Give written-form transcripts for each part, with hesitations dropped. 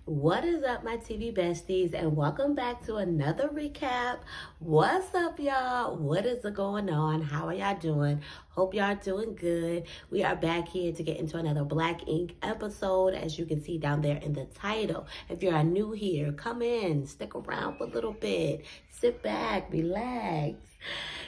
What is up, my TV besties, and welcome back to another recap. What's up, y'all? What is going on? How are y'all doing? Hope y'all doing good. We are back here to get into another Black Ink episode, as you can see down there in the title. If you're new here, come in, stick around for a little bit, sit back, relax.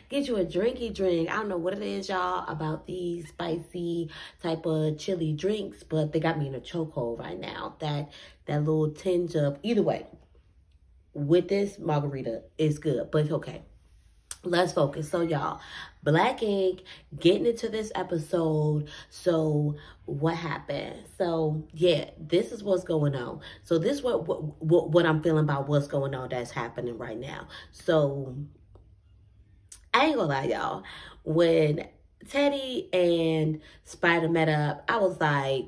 Get you a drinky drink. I don't know what it is, y'all, about these spicy type of chili drinks, but they got me in a chokehold right now. That little tinge of, either way, with this margarita, it's good, but okay. Let's focus. So, y'all, Black Ink, getting into this episode. So, what happened? So, yeah, this is what's going on. So, this is what I'm feeling about what's going on that's happening right now. So, I ain't gonna lie, y'all. When Teddy and Spider met up, I was like,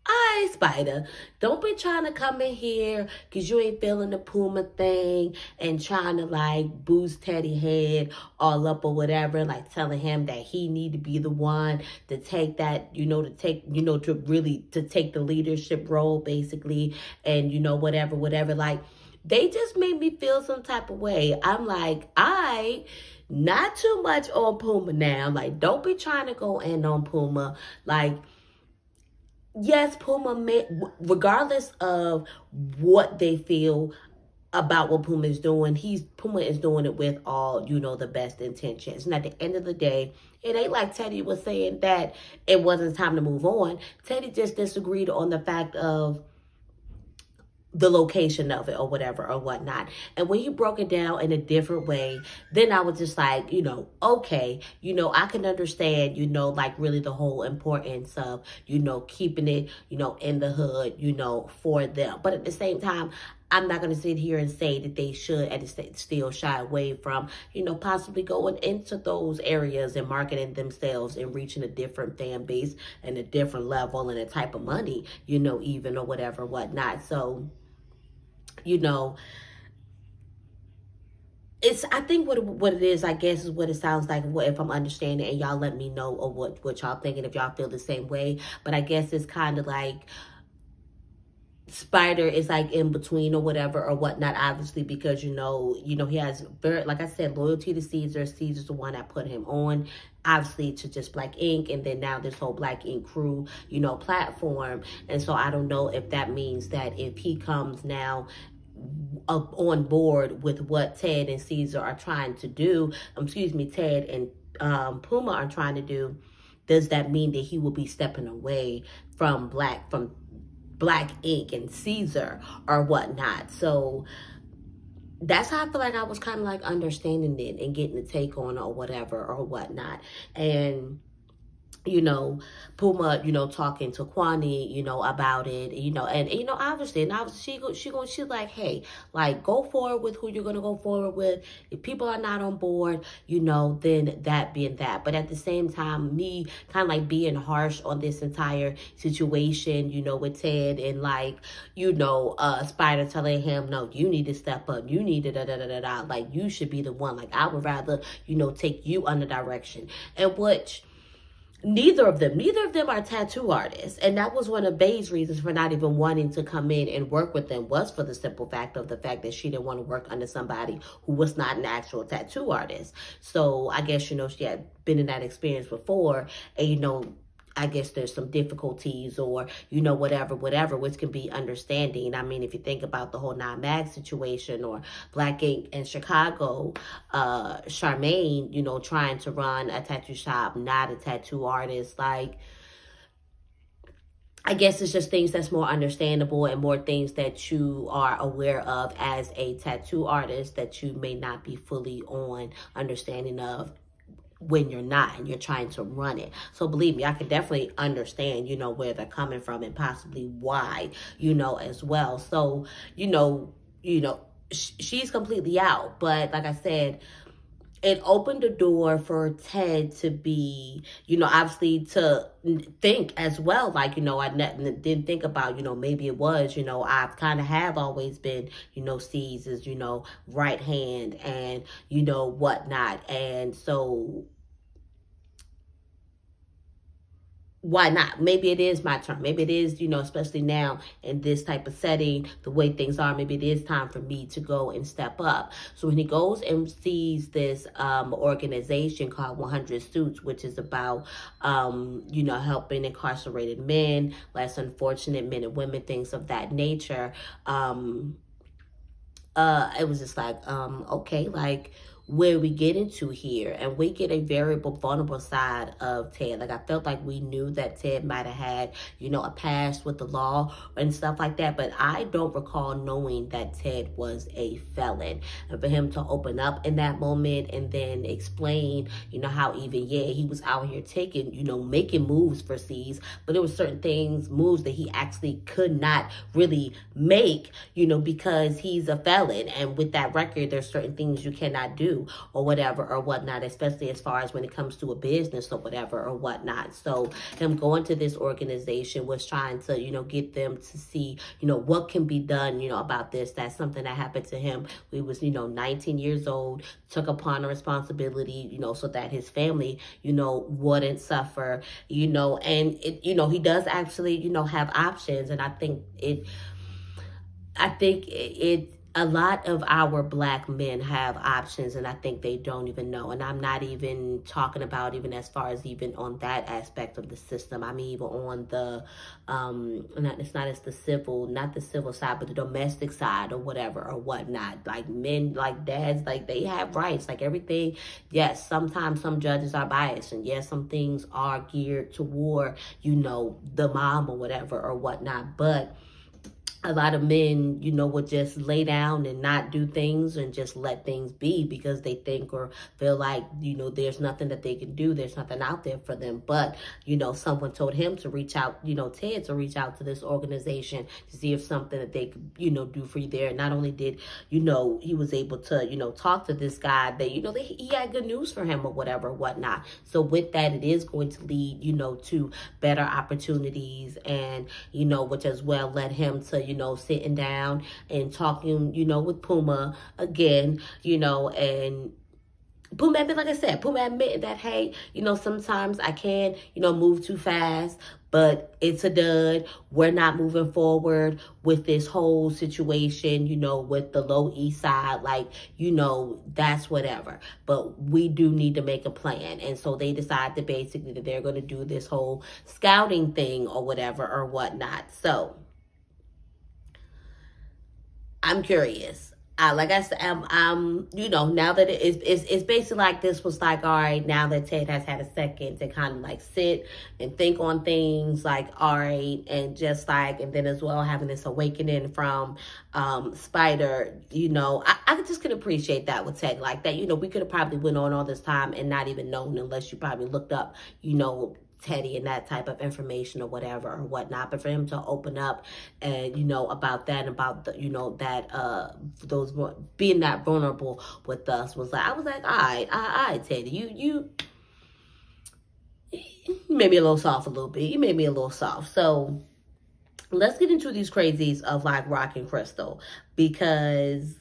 all right, Spider, don't be trying to come in here because you ain't feeling the Puma thing and trying to, like, boost Teddy's head all up or whatever, like telling him that he need to be the one to take that, to take the leadership role, basically, and, whatever. Like, they just made me feel some type of way. I'm like, not too much on Puma now. Like, don't be trying to go in on Puma. Like, yes, Puma, regardless of what they feel about what Puma is doing, Puma is doing it with all, the best intentions. And at the end of the day, it ain't like Teddy was saying that it wasn't time to move on. Teddy just disagreed on the fact of the location of it or whatever or whatnot. And when you broke it down in a different way, then I was just like, okay, I can understand, like really the whole importance of, keeping it, in the hood, for them. But at the same time, I'm not going to sit here and say that they should and still shy away from, possibly going into those areas and marketing themselves and reaching a different fan base and a different level and a type of money, even or whatever, whatnot. So, I think what it is, I guess, is what it sounds like, if I'm understanding, and y'all let me know or what y'all thinking, if y'all feel the same way. But I guess it's kind of like Spider is like in between or whatever or whatnot, obviously, because, he has very, like I said, loyalty to Caesar. Caesar's the one that put him on, obviously, to just Black Ink, and then now this whole Black Ink crew, platform. And so I don't know if that means that if he comes now on board with what Ted and Caesar are trying to do, Ted and Puma are trying to do, does that mean that he will be stepping away from Black Ink and Caesar or whatnot? So that's how I feel like I was kind of like understanding it and getting a take on or whatever or whatnot. And Puma, talking to Kwani, about it, and obviously, she's like, hey, like, go forward with who you're going to go forward with. If people are not on board, then that being that. But at the same time, me kind of like being harsh on this entire situation, with Ted and like, Spider telling him, no, you need to step up. You need to like, you should be the one. Like, I would rather, take you under direction. And which, neither of them are tattoo artists. And that was one of Bay's reasons for not even wanting to come in and work with them, was for the simple fact that she didn't want to work under somebody who was not an actual tattoo artist. So I guess, she had been in that experience before, and, I guess there's some difficulties or, whatever, which can be understanding. I mean, if you think about the whole Non-Mag situation or Black Ink in Chicago, Charmaine, trying to run a tattoo shop, not a tattoo artist, like, I guess it's just things that's more understandable and more things that you are aware of as a tattoo artist that you may not be fully on understanding of when you're not and you're trying to run it. So believe me, I can definitely understand, where they're coming from and possibly why, as well. So, she's completely out. But like I said, it opened the door for Ted to be, obviously to think as well. Like, I didn't think about, maybe it was, I've kind of have always been, Caesar's, right hand and, whatnot. And so why not? Maybe it is my turn. Maybe it is, especially now in this type of setting, the way things are, maybe it is time for me to go and step up. So when he goes and sees this organization called 100 Suits, which is about, helping incarcerated men, less unfortunate men and women, things of that nature, it was just like, okay, like, where we get into here, and we get a very vulnerable side of Ted. Like, I felt like we knew that Ted might have had, a past with the law and stuff like that, but I don't recall knowing that Ted was a felon. And for him to open up in that moment and then explain, how even, he was out here taking, making moves for C's, but there were certain moves that he actually could not really make, because he's a felon. And with that record, there's certain things you cannot do or whatever or whatnot, especially as far as when it comes to a business or whatever or whatnot. So him going to this organization was trying to, get them to see, what can be done, about this. That's something that happened to him. He was, 19 years old, took upon a responsibility, so that his family, wouldn't suffer, and it, he does actually, have options. And I think a lot of our Black men have options, and I think they don't even know. And I'm not even talking about even as far as even on that aspect of the system. I mean, even on the, it's not as the civil, not the civil side, but the domestic side or whatever or whatnot. Like men, like dads, like they have rights, like everything. Yes, sometimes some judges are biased, and yes, some things are geared toward, the mom or whatever or whatnot, but a lot of men, would just lay down and not do things and just let things be because they think or feel like, there's nothing that they can do. There's nothing out there for them. But, someone told him to reach out, Ted, to reach out to this organization to see if something that they could, do for you there. And not only did, he was able to, talk to this guy that, he had good news for him or whatever, whatnot. So with that, it is going to lead, to better opportunities and, which as well led him to, sitting down and talking, with Puma again, and Puma admit, like I said, Puma admitted that, hey, sometimes I can, move too fast, but it's a dud. We're not moving forward with this whole situation, with the Low East Side, like, that's whatever. But we do need to make a plan. And so they decide that basically that they're going to do this whole scouting thing or whatever or whatnot. So I'm curious. Like I said, now that it's basically like this was like, all right, now that Ted has had a second to kind of like sit and think on things, like, all right, and just like, and then as well having this awakening from Spider, I just could appreciate that with Ted like that. We could have probably went on all this time and not even known unless you probably looked up, Teddy and that type of information or whatever or whatnot. But for him to open up and, about that, about the, that, those being that vulnerable with us was like, I was like, all right, Teddy, you made me a little soft a little bit. You made me a little soft. So let's get into these crazies of like Roc and Krystal, because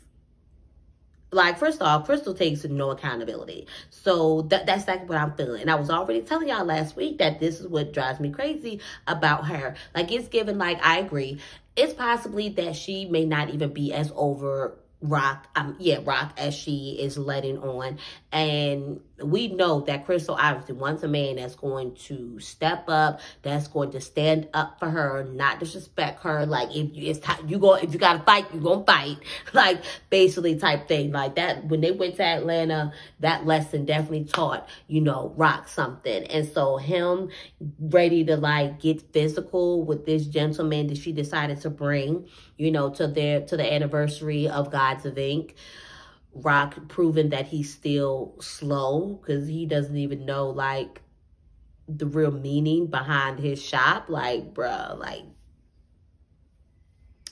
like, first off, Krystal takes no accountability. So that's exactly what I'm feeling. And I was already telling y'all last week that this is what drives me crazy about her. Like, it's given, like, I agree. It's possibly that she may not even be as over Roc, Roc as she is letting on. And we know that Krystal obviously wants a man that's going to step up, that's going to stand up for her, not disrespect her. Like, if you gotta fight, you gonna fight. Like, basically type thing. Like that, when they went to Atlanta, that lesson definitely taught, Roc something. And so him ready to like get physical with this gentleman that she decided to bring, to the anniversary of Gods of Ink. Roc proving that he's still slow because he doesn't even know like the real meaning behind his shop. Like, bruh, like,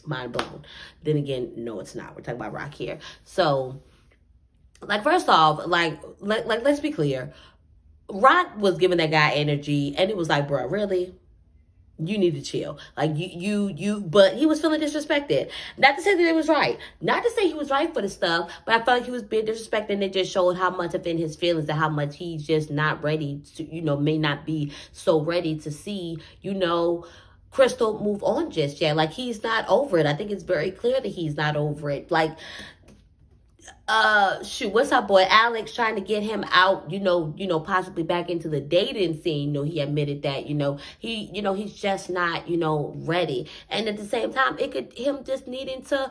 mind blown. Then again, no, it's not. We're talking about Roc here. So, like, first off, like let's be clear. Roc was giving that guy energy, and it was like, bruh, really? you need to chill. Like but he was feeling disrespected. Not to say that it was right. Not to say he was right for the stuff, but I felt like he was being disrespected, and it just showed how much of in his feelings and how much he's just not ready to, may not be so ready to see, Krystal move on just yet. Like, he's not over it. I think it's very clear that he's not over it. Like, what's up, boy Alex, trying to get him out, possibly back into the dating scene. He admitted that, he's just not, ready. And at the same time, him just needing to,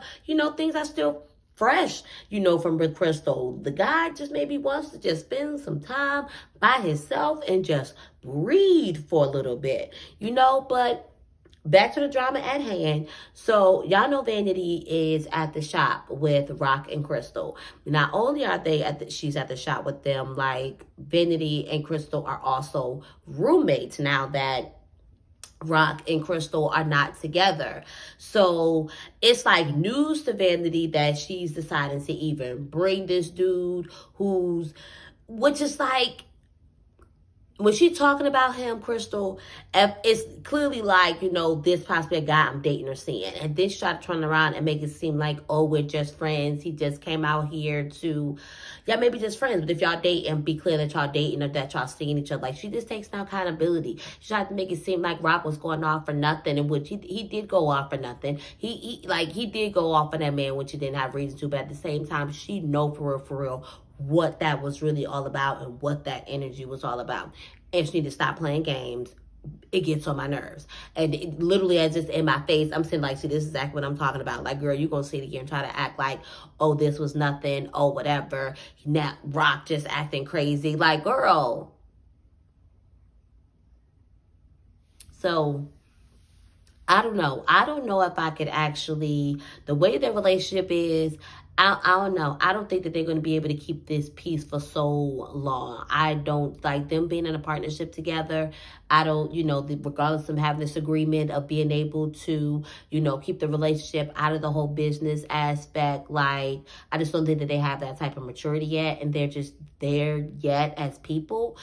things are still fresh, from Roc Krystal. The guy just maybe wants to just spend some time by himself and just breathe for a little bit, but back to the drama at hand. So y'all know Vanity is at the shop with Roc and Krystal. Not only are she's at the shop with them, like Vanity and Krystal are also roommates now that Roc and Krystal are not together. So it's like news to Vanity that she's deciding to even bring this dude which is like, when she's talking about him, Krystal, it's clearly like, this possibly a guy I'm dating or seeing. And then she tried to turn around and make it seem like, oh, we're just friends. He just came out here to, maybe just friends. But if y'all date, and be clear that y'all dating or that y'all seeing each other. Like, she just takes no accountability. She tried to make it seem like Roc was going off for nothing, in which he did go off for nothing. He did go off for that man, which he didn't have reason to. But at the same time, she know for real, what that was really all about and what that energy was all about. And she need to stop playing games. It gets on my nerves. And it literally, as it's in my face, I'm saying, like, see, this is exactly what I'm talking about. Like, girl, you gonna sit here and try to act like, oh, this was nothing, oh, whatever. Now Roc just acting crazy. Like, girl. So I don't know. I don't know if I could actually, the way their relationship is, I don't know. I don't think that they're going to be able to keep this peace for so long. I don't like them being in a partnership together. I don't, regardless of having this agreement of being able to, keep the relationship out of the whole business aspect. Like, I just don't think that they have that type of maturity yet. And they're just there yet as people.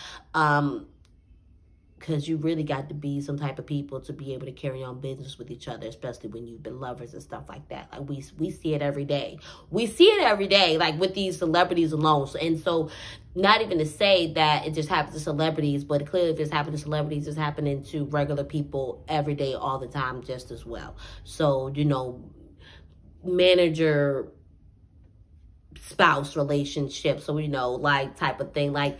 Because you really got to be some type of people to be able to carry on business with each other, especially when you've been lovers and stuff like that. Like, we see it every day. We see it every day, like with these celebrities alone. And so not even to say that it just happens to celebrities, but clearly if it's happening to celebrities, it's happening to regular people every day, all the time, just as well. So, manager spouse relationship, so like type of thing. Like,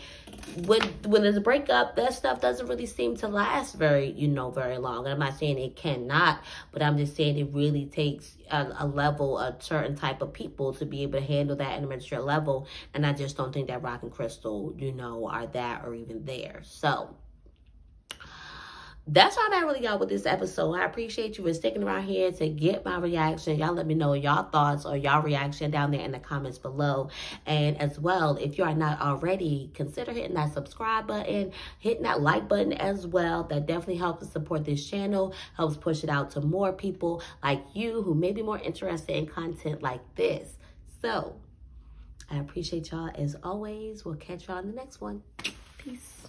when there's a breakup, that stuff doesn't really seem to last very long. And I'm not saying it cannot, but I'm just saying it really takes a certain type of people to be able to handle that at a mature level. And I just don't think that Roc and Krystal, are that or even there. So that's all I really got with this episode. I appreciate you for sticking around here to get my reaction. Y'all let me know y'all thoughts or y'all reaction down there in the comments below. And as well, if you are not already, consider hitting that subscribe button, hitting that like button as well. That definitely helps to support this channel, helps push it out to more people like you who may be more interested in content like this. So I appreciate y'all as always. We'll catch y'all in the next one. Peace.